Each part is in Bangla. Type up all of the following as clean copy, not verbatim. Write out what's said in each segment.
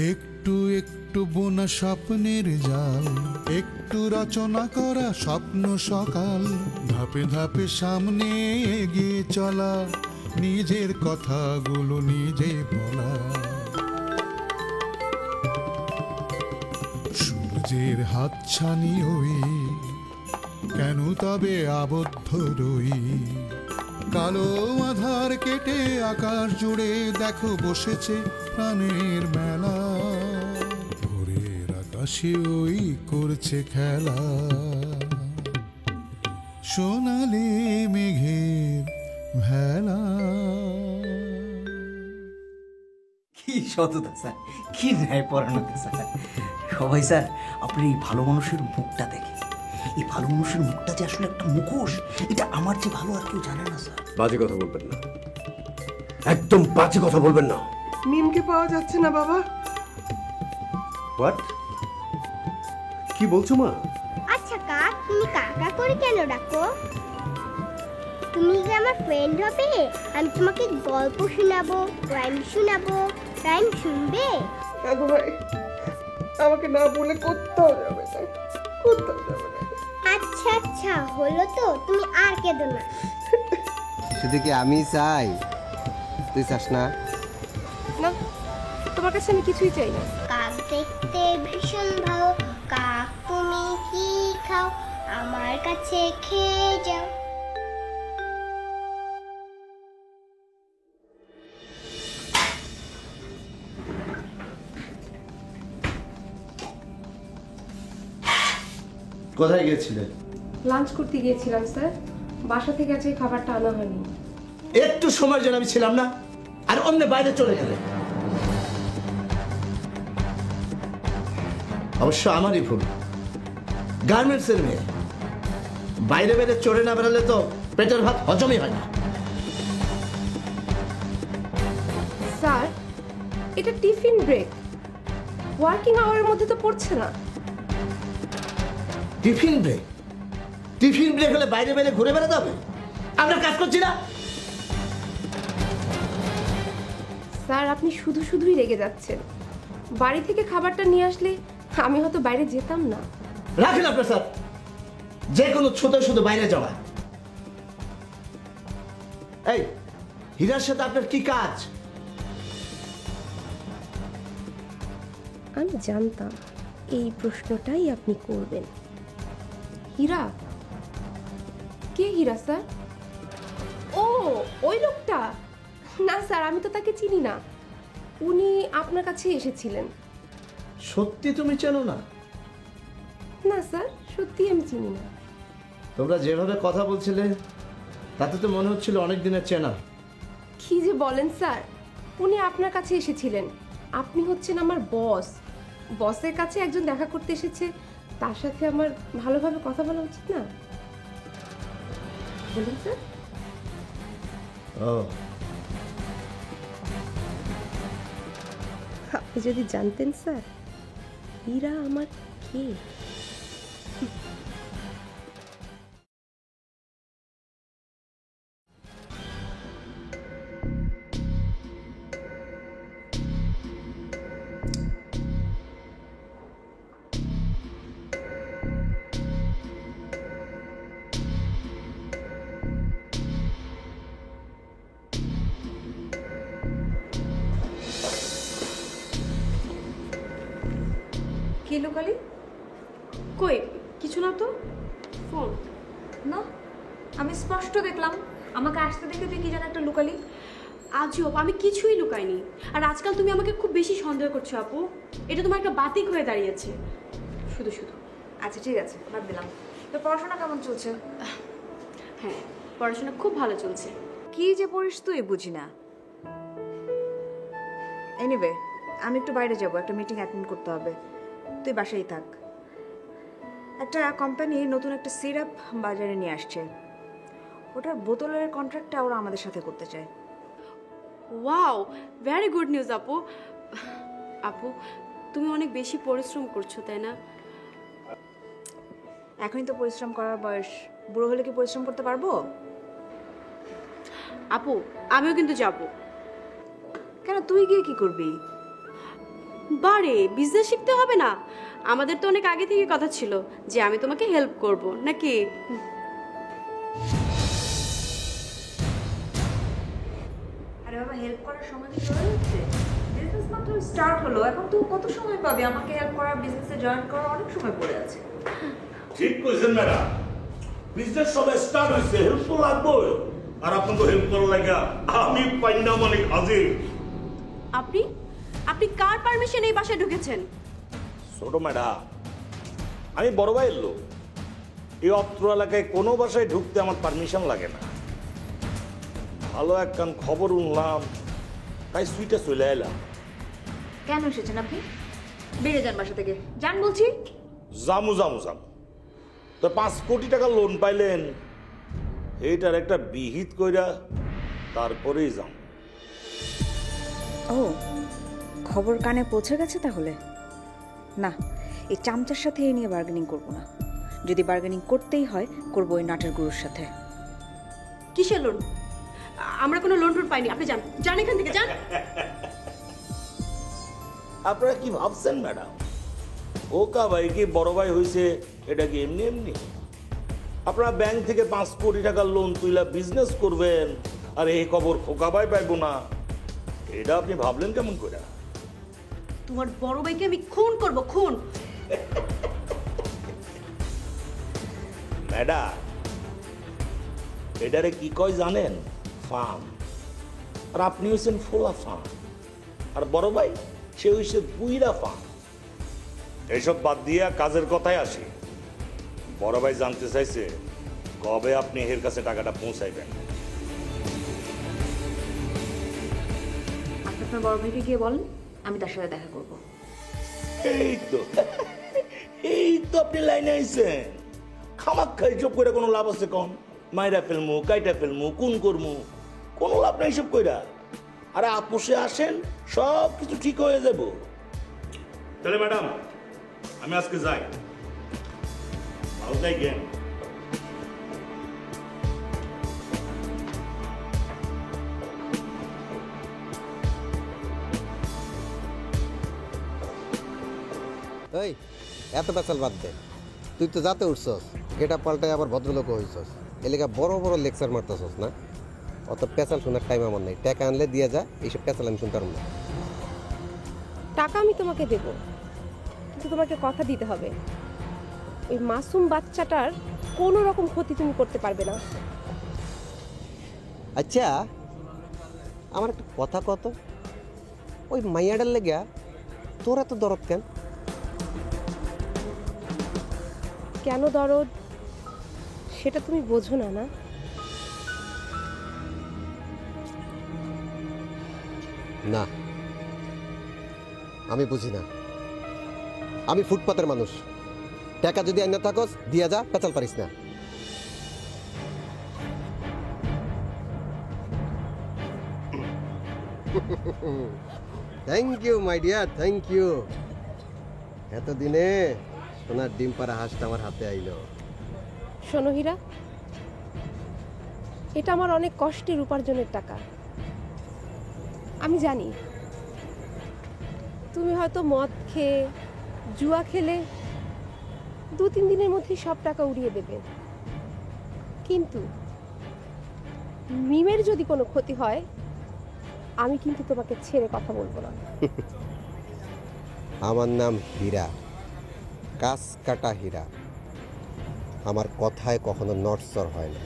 একটু একটু বোনা স্বপ্নের জাল, একটু রচনা করা স্বপ্ন সকাল, ধাপে ধাপে সামনে এগিয়ে চলা, নিজের কথাগুলো নিজে বলা। সূর্যের হাতছানি ওই, কেন তবে আবদ্ধ রই? কালো আধার কেটে আকাশ জুড়ে দেখো বসেছে প্রাণের মেলা, ভোরের আকাশে ওই করছে খেলা, সোনালি মেঘের ভেলা। কি সততা স্যার, কি ন্যায় পরায়ণতা স্যার। সবাই স্যার আপনার এই ভালো মানুষের মুখটা দেখে, এই ভালো মানুষের মুখটা যে আসলে একটা মুখোশ, এটা আমার যে ভালো আর কেউ জানে না স্যার। বাজে কথা বলবেন না, একদম বাজে কথা বলবেন না। মিমকে পাওয়া যাচ্ছে না বাবা। হোয়াট? কি বলছো মা? আচ্ছা কাক, তুমি কাকা করে কেন ডাকো? তুমি যে আমার ফ্রেন্ড হবে, আমি তোমাকে গল্প শোনাবো, রাইম শোনাবো। রাইম শুনবে? দাদু ভাই আমাকে না বলে কোথাও যাবে না, কোথাও যাবে না। আচ্ছা আচ্ছা, হলো তো, তুমি আর কেঁদো না। শুধু কি আমি চাই, তুই চাস না? না, তোমার কাছে আমি কিছুই চাই না। কাক দেখতে ভীষণ ভালো, কাক তুমি কি খাও, আমার কাছে খেয়ে যাও। কোথায় গিয়েছিলেন? লাঞ্চ করতে গিয়েছিলাম স্যার, বাসা থেকে আজকে খাবারটা আনা হয়নি। একটু সময় যেন আমি ছিলাম না, আর অন্য বাইরে চলে গেলেন। অবশ্য আমারই ভুল, গার্মেন্টসের মেয়ে, বাইরে বাইরে চড়ে না বেরোলে তো পেটের ভাত হজমই হয় না। স্যার এটা টিফিন ব্রেক, ওয়ার্কিং আওয়ারের মধ্যে তো পড়ছে না। Tiffin break? টিফিন ব্রেক হলে বাইরে বাইরে ঘুরে বেড়াতে হবে? আমরা কাজ করছি না? স্যার আপনি শুধু শুধুই রেগে যাচ্ছেন। বাড়ি থেকে খাবারটা নিয়ে আসলে আমি হয়তো বাইরে যেতাম না। রাখেন আপনার স্যার, যে কোনো ছোট শুধু বাইরে যাওয়া। এই হীরার সাথে আপনার কি কাজ? আমি জানতাম এই প্রশ্নটাই আপনি করবেন। হীরা? কে হীরা স্যার? ও ওই লোকটা? না স্যার, আমি তো তাকে চিনি না। উনি আপনার কাছে এসেছিলেন। সত্যি তুমি চেনো না? না স্যার, সত্যি আমি চিনি না। তোমরা যেভাবে কথা বলছিলে তাতে তো মনে হচ্ছিল অনেক দিনের চেনা। কি যে বলেন স্যার, উনি আপনার কাছে এসেছিলেন। আপনি হচ্ছেন আমার বস, বসের কাছে একজন দেখা করতে এসেছে, তার সাথে আমার ভালোভাবে কথা বলা উচিত না? বলুন স্যার। ও, আপনি যদি জানতেন স্যার হীরা আমার কে। কি লোকালি? কই কিছু না তো। ফোন না, আমি স্পষ্ট দেখলাম। আমাকে আসতে দেখে তুই কি যেন একটা লুকালি। আজও আমি কিছুই লুকাইনি। আর আজকাল তুমি আমাকে খুব বেশি সন্দেহ করছো আপু, এটা তোমার একটা বাতিক হয়ে দাঁড়িয়েছে শুধু শুধু। আচ্ছা ঠিক আছে, বাদ দিলাম। তো পড়াশোনা কেমন চলছে? হ্যাঁ, পড়াশোনা খুব ভালো চলছে। কি যে পড়িস তুই বুঝি না। এনিওয়ে আমি একটু বাইরে যাব, একটা মিটিং অ্যাটেন্ড করতে হবে। তুই বাসায় থাক। একটা কোম্পানি নতুন একটা সিরাপ বাজারে নিয়ে আসছে, ওটার বোতলের কন্ট্রাক্টটা ওরা আমাদের সাথে করতে চায়। ওয়াও, ভেরি গুড নিউজ আপু। আপু তুমি অনেক বেশি পরিশ্রম করছো তাই না? এখনই তো পরিশ্রম করার বয়স, বুড়ো হলে কি পরিশ্রম করতে পারবো? আপু আমিও কিন্তু যাব। কেন, তুই গিয়ে কি করবি? বারে বিজনেস শিখতে হবে না? আমাদের তো অনেক আগে থেকে কথা ছিল যে আমি তোমাকে হেল্প করব, নাকি? আরে বাবা, হেল্প করার সময় কি চলে যাচ্ছে? বিজনেস মাত্র স্টার্ট হলো, এখন তো কত সময় পাবে আমাকে হেল্প করা? বিজনেসে জয়েন করার অনেক সময় পড়ে আছে। ঠিক কইছেন ম্যাডাম, বিজনেস সবে স্টার্ট হইছে, হেল্প তো লাগবে। আর আপনাকে হেল্প করার লাগা আমি পাইনা মানে হাজির। আপনি আপনি কার পারমিশন এই বাসায় ঢুকেছেন? ছোট ম্যাডাম, আমি বড় ভাইয়ের লোক। এই অত্র এলাকায় কোনো বাসায় ঢুকতে আমার পারমিশন লাগে না। ভালো একখান খবর উনলাম, তাই সুইটে চলে এলাম। কেন এসেছেন আপনি? বেরিয়ে যান বাসা থেকে, যান বলছি। জামু জামু জামু তো 5 কোটি টাকা লোন পাইলেন, এইটার একটা বিহিত কইরা তারপরেই যাম। ও, খবর কানে পৌঁছে গেছে তাহলে? না, এই চামচার সাথে এই নিয়ে বার্গেনিং করব না। যদি বার্গেনিং করতেই হয়, করবো ওই নাটের গুরুর সাথে। কিসের লোন? আমরা কোনো লোন টোন পাইনি, আপনি যান, যান এখান থেকে, যান। আপনারা কি ভাবছেন ম্যাডাম, ওকা ভাই কি বড় ভাই হয়েছে এটা কি এমনি এমনি? আপনারা ব্যাংক থেকে 5 কোটি টাকা লোন তুইলা বিজনেস করবেন আর এই খবর খোকা ভাই পাইবো না, এটা আপনি ভাবলেন কেমন করে? তোমার বড় ভাইকে আমি খুন করব, খুন। ম্যাডাম, এটারে কি কয় জানেন? ফার্ম। আর আপনি হয়েছেন ফোলা ফার্ম, আর বড় ভাই সে হয়েছে বুইরা ফার্ম। এইসব বাদ দিয়ে কাজের কথায় আসি। বড় ভাই জানতে চাইছে কবে আপনি এর কাছে টাকাটা পৌঁছাইবেন। আপনি আপনার বড় ভাইকে গিয়ে বলেন আমি তার সাথে দেখা করব। এই তো আপনি লাইনে আইছেন। খামাক্ষা এইসব করে কোনো লাভ আছে? কম মাইরা ফেলমু, কাইটা ফেলমু, কোন করমু, কোনো লাভ নাই এইসব কইরা। আরে আপোষে আসেন, সব কিছু ঠিক হয়ে যাব। তাহলে ম্যাডাম, আমি আজকে যাই। ভালো থাকেন। এই এত পেঁচাল বাদ দে, তুই তো যাতে উঠছস, গেটা পাল্টায় আবার ভদ্রলোক হইছস, এলাকা বড় বড় লেকচার মারতেছস না। অত পেঁচাল শোনার টাইম আমার নেই। টাকা আনলে দিয়ে যা, এইসব পেঁচাল আমি শুনতে পারব না। টাকা আমি তোমাকে দেব, কিন্তু তোমাকে কথা দিতে হবে ওই মাসুম বাচ্চাটার কোনো রকম ক্ষতি তুমি করতে পারবে না। আচ্ছা, আমার একটা কথা কত, ওই মাইয়াডার লেগা তোর এত দরদ কেন? কেন দরদ সেটা তুমি বোঝো না? না, না আমি বুঝি না। আমি ফুটপাতের মানুষ। টাকা যদি আইনা থাকস দিয়া যা, পেঁচাল পারিস না। Thank you my dear, thank you. এতদিনে সোনার ডিম পাড়া হাঁসটা আমার হাতে আইলো। শোনো হীরা, এটা আমার অনেক কষ্টের উপার্জনের টাকা। আমি জানি তুমি হয়তো মদ খেয়ে, জুয়া খেলে 2-3 দিনের মধ্যেই সব টাকা উড়িয়ে দেবে, কিন্তু মিমের যদি কোনো ক্ষতি হয়, আমি কিন্তু তোমাকে ছেড়ে কথা বলবো না। আমার নাম হীরা, কাজ কাটা হীরা। আমার কথায় কখনো নড়চড় হয় না।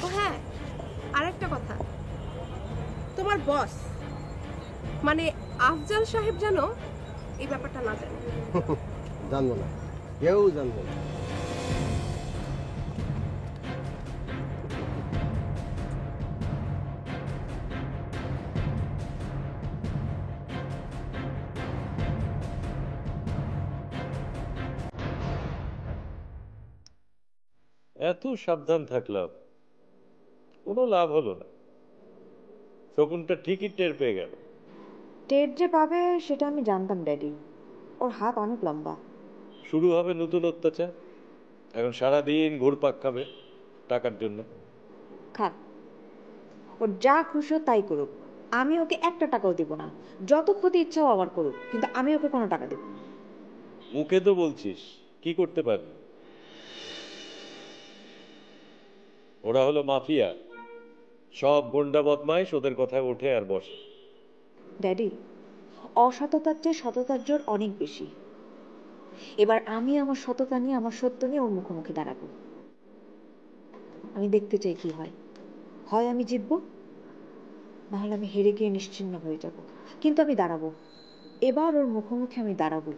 ও হ্যাঁ, আরেকটা কথা, তোমার বস মানে আফজাল সাহেব জানো এই ব্যাপারটা না জানে? জানবো না, কেউ জানবো না। এত সাবধান থাকলাম, কোনো লাভ হলো না। শকুনটা ঠিকই টের পেয়ে গেল। টের যে পাবে সেটা আমি জানতাম ড্যাডি, ওর হাত অনেক লম্বা। শুরু হবে নতুন অত্যাচার। এখন সারাদিন ঘুরপাক খাবে টাকার জন্য। খান, ওর যা খুশি ও তাই করুক, আমি ওকে একটা টাকাও দেবো না। যত ক্ষতি ইচ্ছাও আমার করুক, কিন্তু আমি ওকে কোনো টাকা দেবো না। মুখে তো বলছিস, কি করতে পারবি? ওরা হলো মাফিয়া, সব গুন্ডা বদমাইশ ওদের কথায় ওঠে আর বসে। ড্যাডি, অসততার চেয়ে সততার জোর অনেক বেশি। এবার আমি আমার সততা নিয়ে, আমার সত্য নিয়ে ওর মুখোমুখি দাঁড়াবো। আমি দেখতে চাই কি হয়। হয় আমি জিতবো, নাহলে আমি হেরে গিয়ে নিশ্চিহ্ন হয়ে যাব, কিন্তু আমি দাঁড়াবো। এবার ওর মুখোমুখি আমি দাঁড়াবো।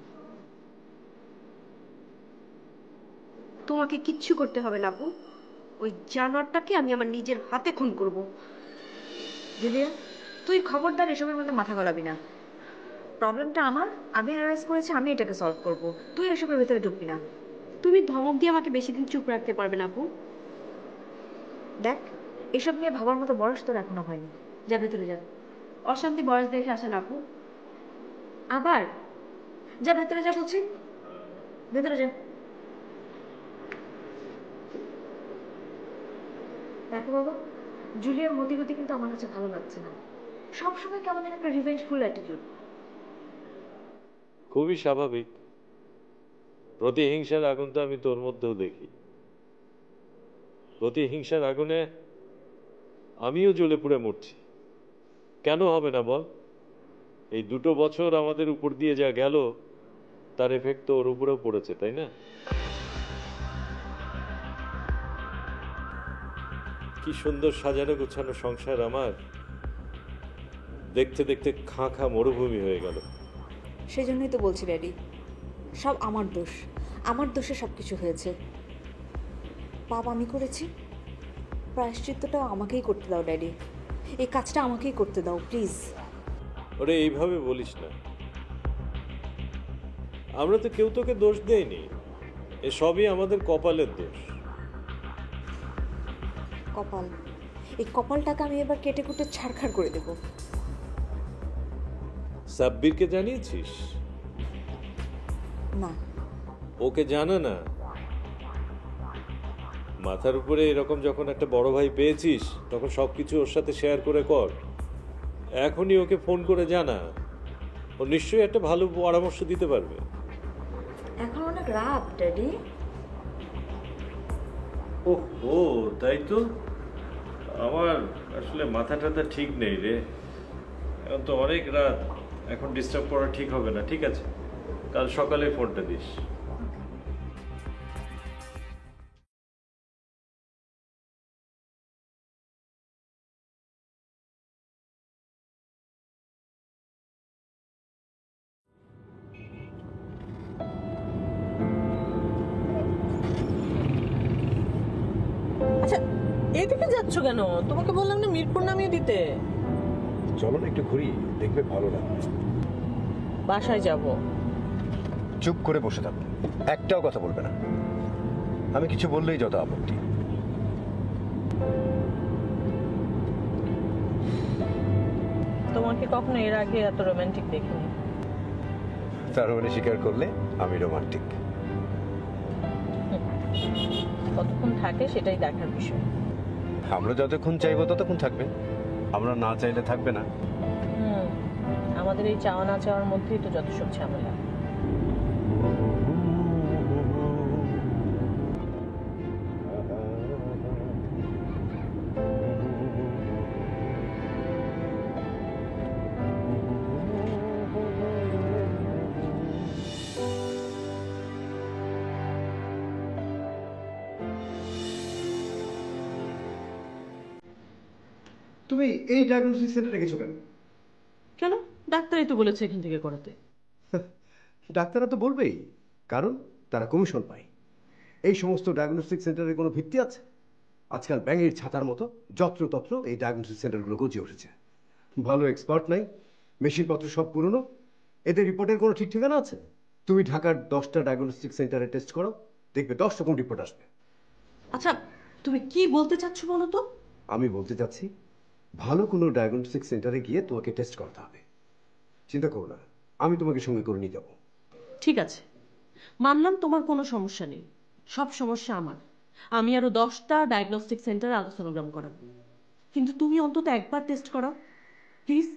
তোমাকে কিচ্ছু করতে হবে না আপু, ওই জানোয়ারটাকে আমি আমার নিজের হাতে খুন করব। দিদিয়া, তুই খবরদার এসবের মধ্যে মাথা গলাবি না। প্রবলেমটা আমার, আমি অ্যানালাইজ করেছি, আমি এটাকে সলভ করব। তুই এসবের ভেতরে ঢুকবি না। তুমি ধমক দিয়ে আমাকে বেশি দিন চুপ রাখতে পারবে না আপু। দেখ, এসব নিয়ে ভাবার মতো বয়স তোর এখনো হয়নি। যা ভেতরে যা। অশান্তি বয়স দেখে আসেন আপু। আবার যা ভেতরে যা বলছি, ভেতরে যা। দেখো বাবা, জুলিয়ার মতিগতি কিন্তু আমার কাছে ভালো লাগছে না। সবসময় কেমন একটা রিভেঞ্জফুল অ্যাটিটিউড। খুবই স্বাভাবিক, প্রতিহিংসার আগুন তো আমি তোর মধ্যেও দেখি। প্রতিহিংসার আগুনে আমিও জ্বলে পুড়ে মরছি। কেন হবে না বল? এই 2 বছর আমাদের উপর দিয়ে যা গেল, তার এফেক্ট তো ওর উপরেও পড়েছে, তাই না? কি সুন্দর সাজানো গোছানো সংসার আমার, দেখতে দেখতে খাঁ খাঁ মরুভূমি হয়ে গেল। সেই জন্যই তো বলছি ড্যাডি, সব আমার দোষ। আমার দোষে সব কিছু হয়েছে। পাপ আমি করেছি, প্রায়শ্চিত্তটাও আমাকেই করতে দাও ড্যাডি। এই কাজটা আমাকেই করতে দাও প্লিজ। ওরে এইভাবে বলিস না, আমরা তো কেউ তোকে দোষ দেইনি, এ সবই আমাদের কপালের দোষ। কপাল? এই কপালটাকে আমি এবার কেটে কুটে ছাড়খাড় করে দেব। সাব্বিরকে জানিয়েছিস? না। ওকে জানা না? মাথার উপরে এরকম যখন একটা বড় ভাই পেয়েছিস, তখন সবকিছু ওর সাথে শেয়ার করে কর। এখনই ওকে ফোন করে জানা, ও নিশ্চয়ই একটা ভালো পরামর্শ দিতে পারবে। এখন অনেক রাত ড্যাডি। ও তাই তো, আমার আসলে মাথা টাথা ঠিক নেই রে। এখন তো অনেক রাত, এখন ডিস্টার্ব করা ঠিক হবে না। ঠিক আছে, কাল সকালে ফোনটা দিস। আচ্ছা, এদিকে যাচ্ছ কেন? তোমাকে বললাম না মিরপুর নামিয়ে দিতে। চলো না একটু ঘুরি, দেখবে ভালো লাগবে। বাসায় যাব। চুপ করে বসে থাকো, একটাও কথা বলবে না। আমি কিছু বললেই যত আপত্তি। তোমাকে কখনো এর আগে এত রোমান্টিক দেখিনি। তার মানে স্বীকার করলে আমি রোমান্টিক। কতক্ষণ থাকে সেটাই দেখার বিষয়। আমরা যতক্ষণ চাইবো ততক্ষণ থাকবে, আমরা না চাইলে থাকবে না। আমাদের এই চাওয়া না চাওয়ার মধ্যেই তো যত সব ঝামেলা। তুমি এই ডায়াগনোসিস সেন্টার রেখেছো কেন? কেন? ডাক্তারই তো বলেছে এখান থেকে করাতে। ডাক্তাররা তো বলবেই, কারণ তারা কমিশন পায়। এই সমস্ত ডায়াগনস্টিক সেন্টারের কোনো ভিত্তি আছে? আজকাল ব্যাঙের ছাতার মতো যত্রতত্র এই ডায়াগনস্টিক সেন্টারগুলো গজিয়ে উঠেছে। ভালো এক্সপার্ট নাই, মেশিনপত্র সব পুরনো, এদের রিপোর্টের কোনো ঠিক ঠিকানা আছে? তুমি ঢাকার 10টা ডায়াগনস্টিক সেন্টারে টেস্ট করো, দেখবে 10 রকম রিপোর্ট আসবে। আচ্ছা, তুমি কি বলতে চাচ্ছ বলো তো? আমি বলতে চাচ্ছি, ভালো কোনো ডায়াগনস্টিক সেন্টারে গিয়ে তোমাকে টেস্ট করতে হবে। চিন্তা করো না, আমি তোমাকে সঙ্গে করে নিয়ে যাবো। ঠিক আছে, মানলাম তোমার কোনো সমস্যা নেই, সব সমস্যা আমার। আমি আরো 10টা ডায়াগনস্টিক সেন্টারে আলট্রাসোনোগ্রাম করাবো। কিন্তু তুমি অন্তত একবার টেস্ট করো প্লিজ।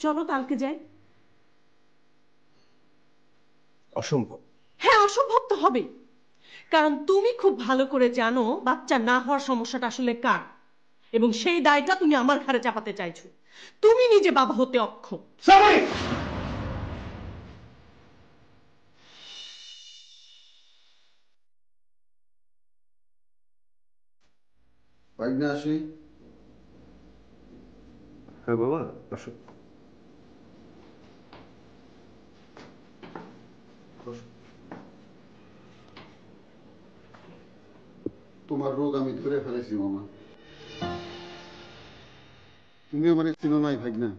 চলো কালকে যাই। অসম্ভব। হ্যাঁ, অসম্ভব তো হবে, কারণ তুমি খুব ভালো করে জানো বাচ্চা না হওয়ার সমস্যাটা আসলে কার, এবং সেই দায়টা তুমি আমার ঘাড়ে চাপাতে চাইছো। তুমি নিজে বাবা হতে অক্ষম। ভাগ্নে আসি। হ্যাঁ বাবা, আসো। তোমার রোগ আমি ধরে ফেলেছি মামা। তুমি আমার চিনো নাই ভাগনা।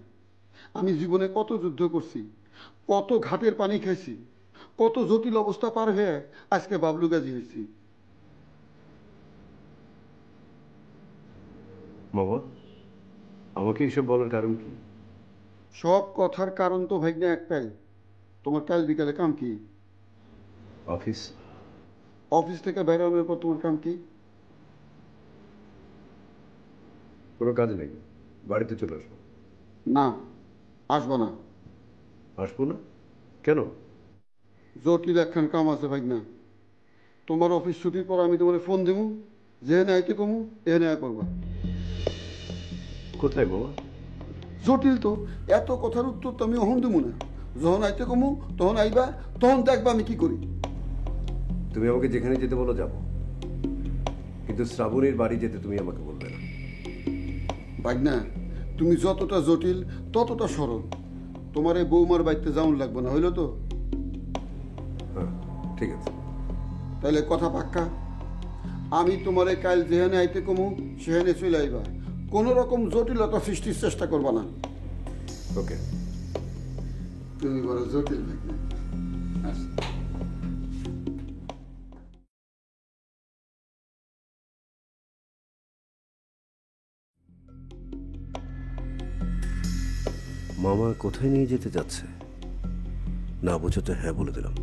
আমি জীবনে কত যুদ্ধ করছি, কত ঘাটের পানি খাইছি, কত জটিল অবস্থা পার হয়ে আজকে বাবলু গাজী হয়েছি। বাবা, আমাকে এসব বলার কারণ কি? সব কথার কারণ তো ভাগনা একটাই, তোমার কাল বিকালে কাম কি? অফিস। অফিস থেকে বেরোনোর পর তোমার কাম কি? কোনো কাজ নেই, বাড়িতে চলে আসবো। না, আসবো না। আসবো না কেন? জটিল একখান কাম আছে ভাগনা। তোমার অফিস ছুটির পর আমি তোমার ফোন দেবো, যেখানে আইতে কমু এখানে আয় করবা। কোথায় বাবা? জটিল তো, এত কথার উত্তর তো আমি অহন দেবো না। যখন আইতে কমু তখন আইবা, তখন দেখবা আমি কি করি। তুমি আমাকে যেখানে যেতে বলো যাব, কিন্তু শ্রাবণীর বাড়ি যেতে তুমি আমাকে বলবে না। ভাগনা, তুমি যতটা জটিল ততটা সরল। তোমার এই বৌমার বাড়িতে যাওন লাগবে না, হইলো তো? হ্যাঁ ঠিক আছে। তাহলে কথা পাক্কা। আমি তোমার কাল যেখানে আইতে কমু সেখানে চলে আইবা, কোনো রকম জটিলতা সৃষ্টির চেষ্টা করবা না। ওকে। তুমি বড় জটিল ভাগনা। মামা কোথায় নিয়ে যেতে যাচ্ছে? না বুঝে তো হ্যাঁ বলে দিলাম।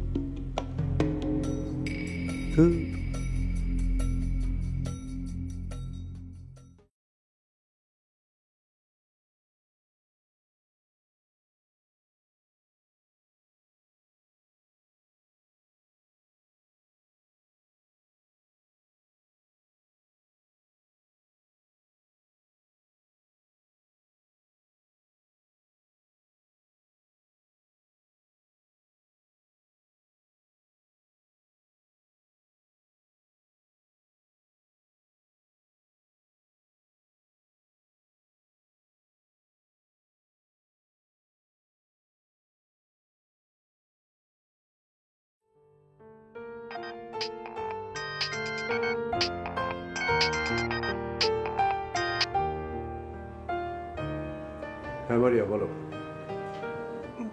হ্যাঁ মারিয়া বলো।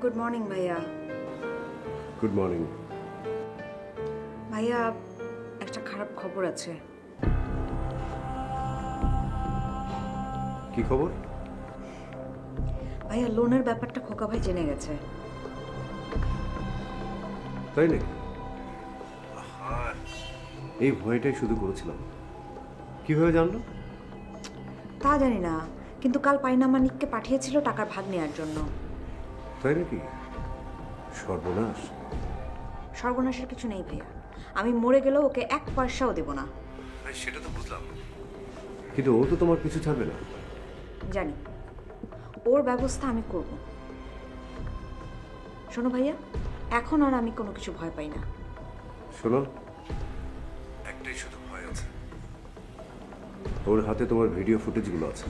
গুড মর্নিং ভাইয়া। Good morning. ভাইয়া, একটা খারাপ খবর আছে। কি খবর? ভাইয়া, লোনের ব্যাপারটা খোকা ভাই জেনে গেছে। তাই নাকি? এই ভয়টাই শুধু করেছিলাম। কিভাবে জানলো? তা জানি না, কিন্তু কাল পাইনা মানিককে পাঠিয়েছিল টাকার ভাগ নেওয়ার জন্য। তাই নাকি? সর্বনাশ। সর্বনাশের কিছু নেই ভাইয়া, আমি মরে গেলেও ওকে এক পয়সাও দেব না। সেটা তো বুঝলাম, কিন্তু ও তো তোমার কিছু ছাড়বে না। জানি, ওর ব্যবস্থা আমি করব। শোনো ভাইয়া, এখন আর আমি কোনো কিছু ভয় পাই না। শোনো, একটাই শুধু ভয় আছে, ওর হাতে তোমার ভিডিও ফুটেজগুলো আছে।